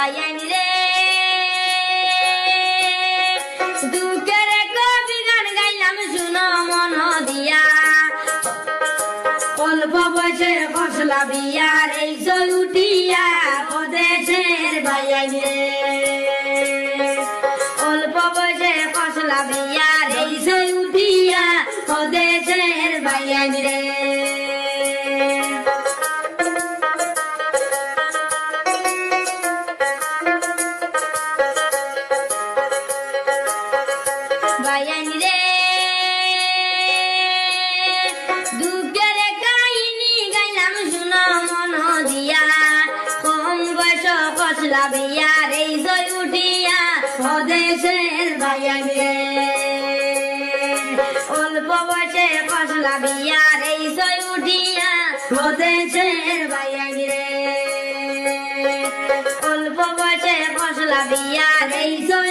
ভাইয়ান রে দুঃখের কবি গান গাইলাম শুনো মন দিয়া অল্প বয়সে ফসলা বিয়ার এই সই উঠিয়া ওদেশের ভাইয়ান রে অল্প বয়সে ফসলা বিয়ার এই সই উঠিয়া ওদেশের ভাইয়ান রে ভাইয়ান রে দুঃখের কাহিনী গাইলাম শুনো মন দিয়া কম বয়স ফসলা বিয়ার এই সই উঠিয়া ওদেশের ভাইয়ান রে অল্প বয়সে ফসলা বিয়ার এই সই উঠিয়া ওদেশের ভাইয়ান রে অল্প বয়সে ফসলা বিয়ার এই সই